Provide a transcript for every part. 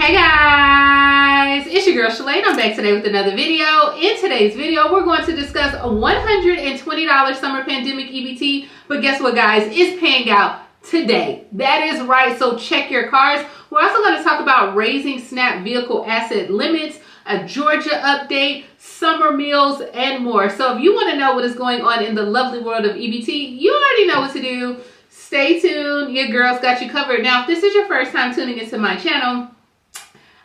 Hey guys, it's your girl Shalae and I'm back today with another video. In today's video, we're going to discuss a $120 summer pandemic EBT. But guess what guys, it's paying out today. That is right, so check your cards. We're also going to talk about raising SNAP vehicle asset limits, a Georgia update, summer meals, and more. So if you want to know what is going on in the lovely world of EBT, you already know what to do. Stay tuned, your girl's got you covered. Now, if this is your first time tuning into my channel,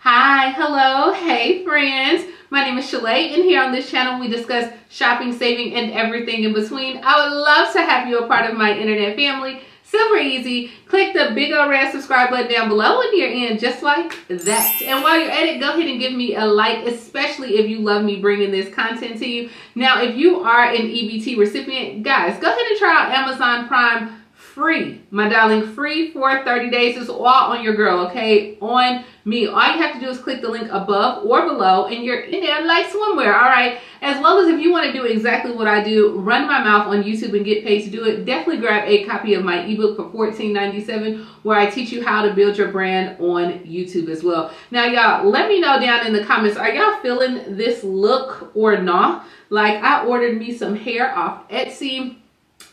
hi, hello, hey friends. My name is Shalae, and here on this channel we discuss shopping, saving, and everything in between. I would love to have you a part of my internet family. Super easy. Click the big old red subscribe button down below and you're in just like that. And while you're at it, go ahead and give me a like, especially if you love me bringing this content to you. Now, if you are an EBT recipient, guys, go ahead and try out Amazon Prime free. My darling, free for 30 days. It's all on your girl, okay? On me. All you have to do is click the link above or below and you're in there like swimwear, all right? As well as if you want to do exactly what I do, run my mouth on YouTube and get paid to do it, definitely grab a copy of my ebook for $14.97 where I teach you how to build your brand on YouTube as well. Now, y'all, let me know down in the comments, are y'all feeling this look or not? Like, I ordered me some hair off Etsy,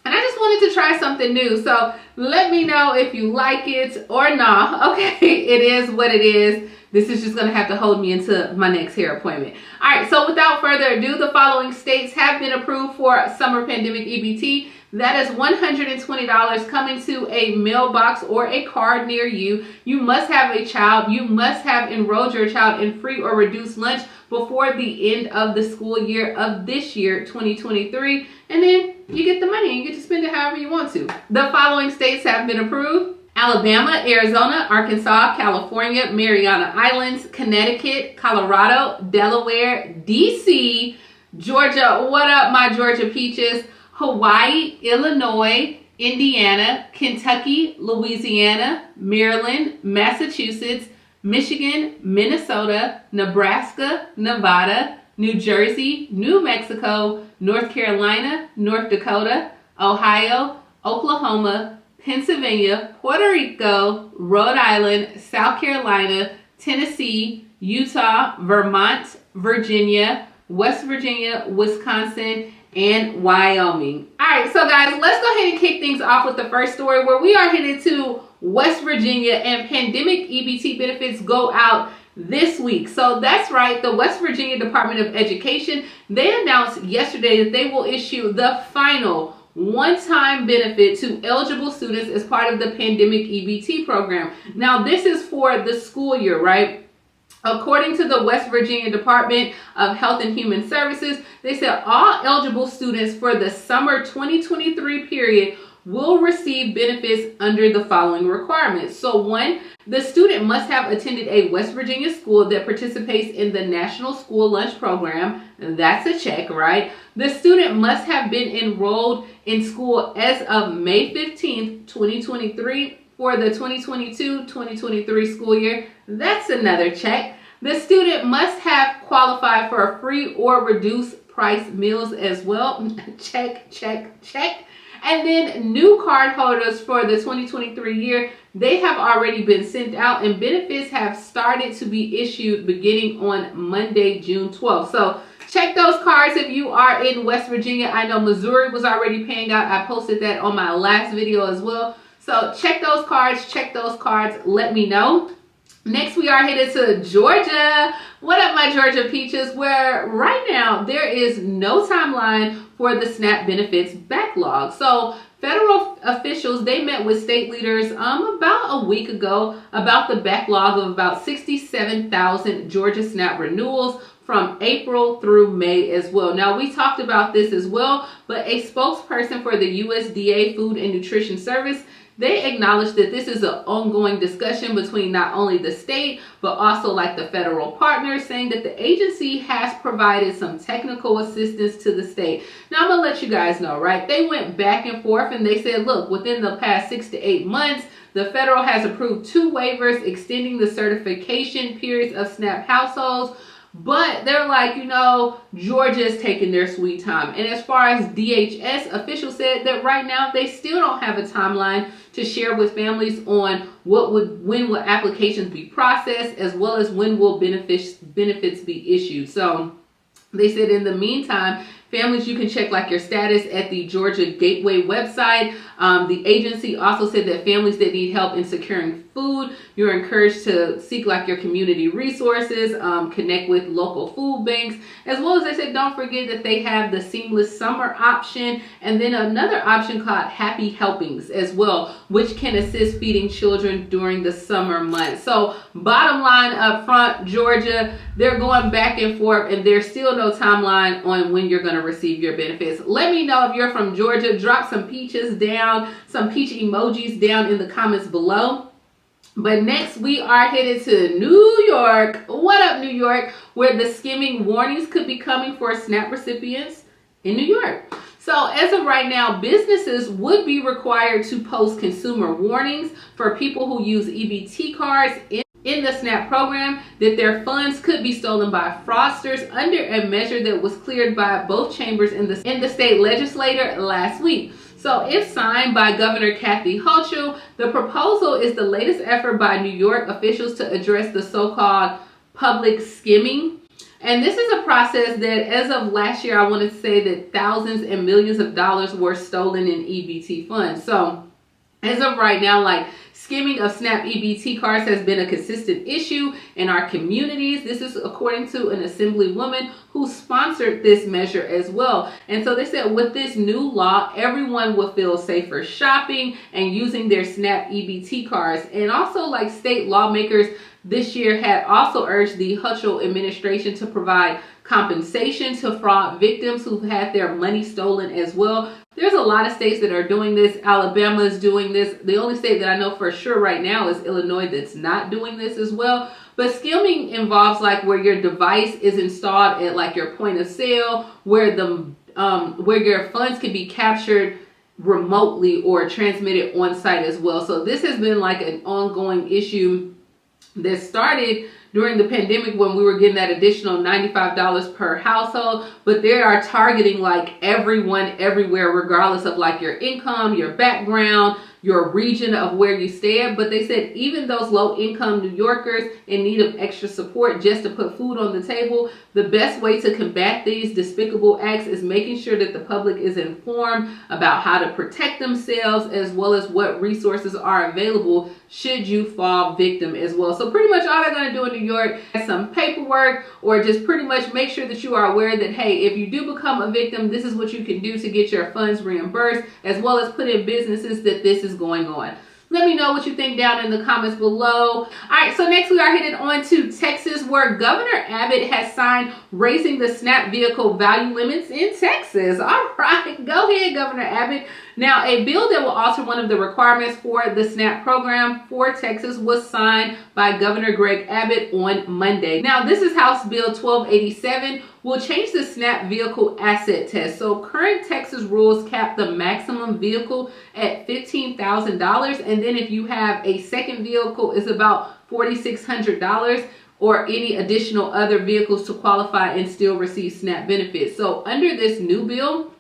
and I just wanted to try something new. So let me know if you like it or not. Okay, it is what it is. This is just going to have to hold me into my next hair appointment. All right, so without further ado, the following states have been approved for summer pandemic EBT. That is $120 coming to a mailbox or a card near you. You must have a child. You must have enrolled your child in free or reduced lunch before the end of the school year of this year, 2023. And then you get the money and you get to spend it however you want to. The following states have been approved: Alabama, Arizona, Arkansas, California, Mariana Islands, Connecticut, Colorado, Delaware, DC, Georgia, what up my Georgia peaches, Hawaii, Illinois, Indiana, Kentucky, Louisiana, Maryland, Massachusetts, Michigan, Minnesota, Nebraska, Nevada, New Jersey, New Mexico, North Carolina, North Dakota, Ohio, Oklahoma, Pennsylvania, Puerto Rico, Rhode Island, South Carolina, Tennessee, Utah, Vermont, Virginia, West Virginia, Wisconsin, and Wyoming. All right, so guys, let's go ahead and kick things off with the first story where we are headed to West Virginia, and pandemic EBT benefits go out this week. So that's right, the West Virginia Department of Education, they announced yesterday that they will issue the final one-time benefit to eligible students as part of the pandemic EBT program. Now, this is for the school year, right? According to the West Virginia Department of Health and Human Services, they said all eligible students for the summer 2023 period will receive benefits under the following requirements. So one, the student must have attended a West Virginia school that participates in the National School Lunch Program. That's a check, right? The student must have been enrolled in school as of May 15th, 2023 for the 2022-2023 school year. That's another check. The student must have qualified for a free or reduced price meals as well. Check, check, check. And then new card holders for the 2023 year, they have already been sent out and benefits have started to be issued beginning on Monday, June 12th. So check those cards if you are in West Virginia. I know Missouri was already paying out. I posted that on my last video as well. So check those cards, let me know. Next, we are headed to Georgia. What up, my Georgia peaches? Where right now there is no timeline for the SNAP benefits backlog. So federal officials, they met with state leaders about a week ago about the backlog of about 67,000 Georgia SNAP renewals from April through May as well. Now, we talked about this as well, but a spokesperson for the USDA Food and Nutrition Service, they acknowledged that this is an ongoing discussion between not only the state, but also like the federal partners, saying that the agency has provided some technical assistance to the state. Now, I'm gonna let you guys know, right? They went back and forth and they said, look, within the past 6 to 8 months, the federal has approved 2 waivers extending the certification periods of SNAP households But they're like, you know, Georgia's taking their sweet time. And as far as DHS, officials said that right now they still don't have a timeline to share with families on when will applications be processed, as well as when will benefits be issued. So they said in the meantime, families, you can check like your status at the Georgia Gateway website. The agency also said that families that need help in securing food, you're encouraged to seek like your community resources, connect with local food banks, as well as they said, don't forget that they have the seamless summer option, and then another option called Happy Helpings as well, which can assist feeding children during the summer months. So bottom line up front, Georgia, they're going back and forth, and there's still no timeline on when you're going to receive your benefits. Let me know if you're from Georgia. Drop some peaches down, some peach emojis down in the comments below. But next we are headed to New York. What up, New York? Where the skimming warnings could be coming for SNAP recipients in New York. So as of right now, businesses would be required to post consumer warnings for people who use EBT cards in the SNAP program that their funds could be stolen by fraudsters under a measure that was cleared by both chambers in the state legislature last week. So if signed by Governor Kathy Hochul, the proposal is the latest effort by New York officials to address the so-called public skimming. And this is a process that as of last year, I want to say that thousands and millions of dollars were stolen in EBT funds. So as of right now, like skimming of SNAP EBT cards has been a consistent issue in our communities. This is according to an assemblywoman who sponsored this measure as well. And so they said with this new law, everyone will feel safer shopping and using their SNAP EBT cards. And also like state lawmakers this year had also urged the Hochul administration to provide compensation to fraud victims who've had their money stolen as well. There's a lot of states that are doing this. Alabama is doing this. The only state that I know for sure right now is Illinois that's not doing this as well. But skimming involves like where your device is installed at like your point of sale, where your funds can be captured remotely or transmitted on site as well. So this has been like an ongoing issue that started during the pandemic when we were getting that additional $95 per household, but they are targeting like everyone everywhere, regardless of like your income, your background, your region of where you stay at. But they said even those low income New Yorkers in need of extra support just to put food on the table, the best way to combat these despicable acts is making sure that the public is informed about how to protect themselves, as well as what resources are available should you fall victim as well. So pretty much all they're going to do in New York is some paperwork, or just pretty much make sure that you are aware that, hey, if you do become a victim, this is what you can do to get your funds reimbursed, as well as put in businesses that this is going on. Let me know what you think down in the comments below. All right, so next we are headed on to Texas, where Governor Abbott has signed raising the SNAP vehicle value limits in Texas. All right, go ahead, Governor Abbott. Now, a bill that will alter one of the requirements for the SNAP program for Texas was signed by Governor Greg Abbott on Monday. Now, this is House Bill 1287, will change the SNAP vehicle asset test. So current Texas rules cap the maximum vehicle at $15,000. And then if you have a second vehicle, it's about $4,600, or any additional other vehicles to qualify and still receive SNAP benefits. So under this new bill,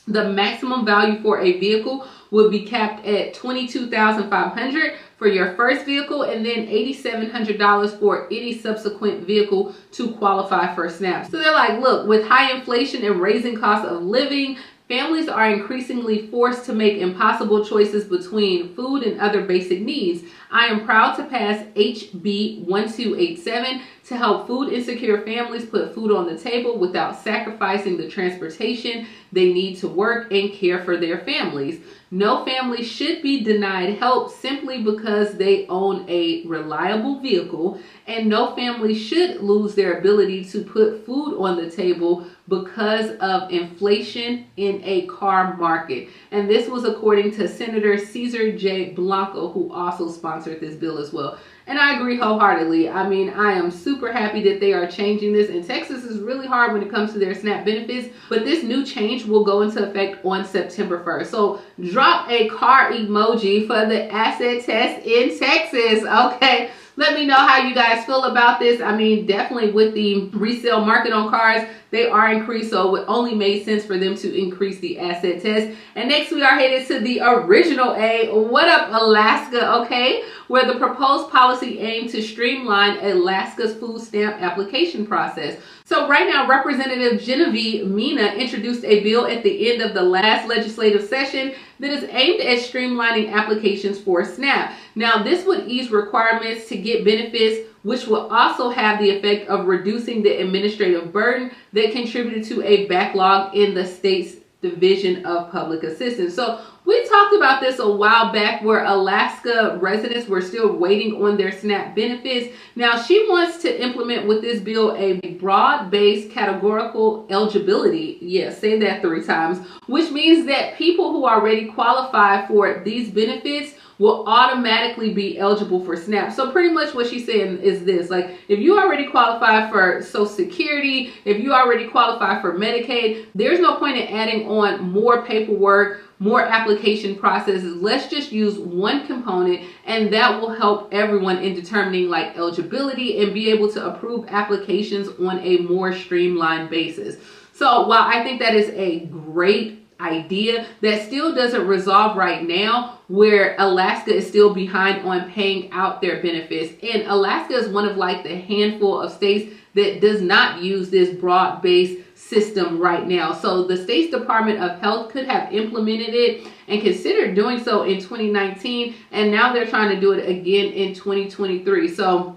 the maximum value for a vehicle will be capped at $22,500 for your first vehicle, and then $8,700 for any subsequent vehicle to qualify for SNAP. So they're like, look, with high inflation and raising costs of living, families are increasingly forced to make impossible choices between food and other basic needs. I am proud to pass HB 1287 to help food insecure families put food on the table without sacrificing the transportation they need to work and care for their families. No family should be denied help simply because they own a reliable vehicle, and no family should lose their ability to put food on the table because of inflation in a car market. And this was according to Senator Cesar J. Blanco, who also sponsored this bill as well. And I agree wholeheartedly. I mean, I am super happy that they are changing this. And Texas is really hard when it comes to their SNAP benefits. But this new change will go into effect on September 1st. So drop a car emoji for the asset test in Texas. Okay. Let me know how you guys feel about this. I mean, definitely with the resale market on cars, they are increased, so it only made sense for them to increase the asset test. And next we are headed to the original A. What up, Alaska? Okay, where the proposed policy aimed to streamline Alaska's food stamp application process. So right now, Representative Genevieve Mina introduced a bill at the end of the last legislative session that is aimed at streamlining applications for SNAP. Now, this would ease requirements to get benefits, which will also have the effect of reducing the administrative burden that contributed to a backlog in the state's Division of Public Assistance. So we talked about this a while back, where Alaska residents were still waiting on their SNAP benefits. Now she wants to implement with this bill a broad-based categorical eligibility. Yes, say that 3 times, which means that people who already qualify for these benefits will automatically be eligible for SNAP. So pretty much what she's saying is this: like, if you already qualify for Social Security, if you already qualify for Medicaid, there's no point in adding on more paperwork, more application processes. Let's just use one component, and that will help everyone in determining like eligibility and be able to approve applications on a more streamlined basis. So while I think that is a great idea, that still doesn't resolve right now, where Alaska is still behind on paying out their benefits. And Alaska is one of like the handful of states that does not use this broad-based system right now. So the state's Department of Health could have implemented it and considered doing so in 2019, and now they're trying to do it again in 2023. So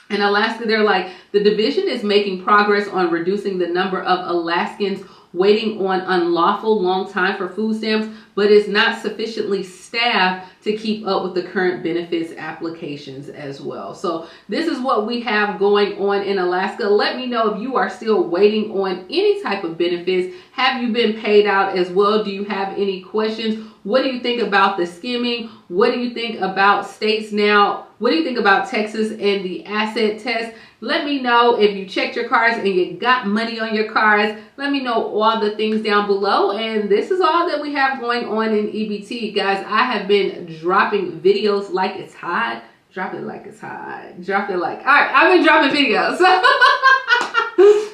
in Alaska, they're like, the division is making progress on reducing the number of Alaskans waiting on unlawful long time for food stamps, but is not sufficiently staffed to keep up with the current benefits applications as well. So this is what we have going on in Alaska. Let me know if you are still waiting on any type of benefits. Have you been paid out as well? Do you have any questions? What do you think about the skimming? What do you think about states now? What do you think about Texas and the asset test? Let me know if you checked your cars and you got money on your cars. Let me know all the things down below. And this is all that we have going on in EBT. Guys, I have been dropping videos like it's hot. Drop it like it's hot. Drop it like, all right, I've been dropping videos.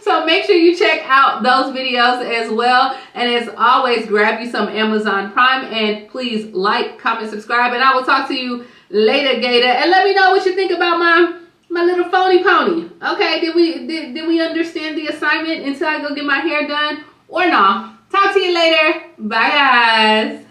So make sure you check out those videos as well. And as always, grab you some Amazon Prime, and please like, comment, subscribe, and I will talk to you later, Gator. And let me know what you think about my little phony pony. Okay, did we understand the assignment until I go get my hair done, or no? Talk to you later. Bye, guys.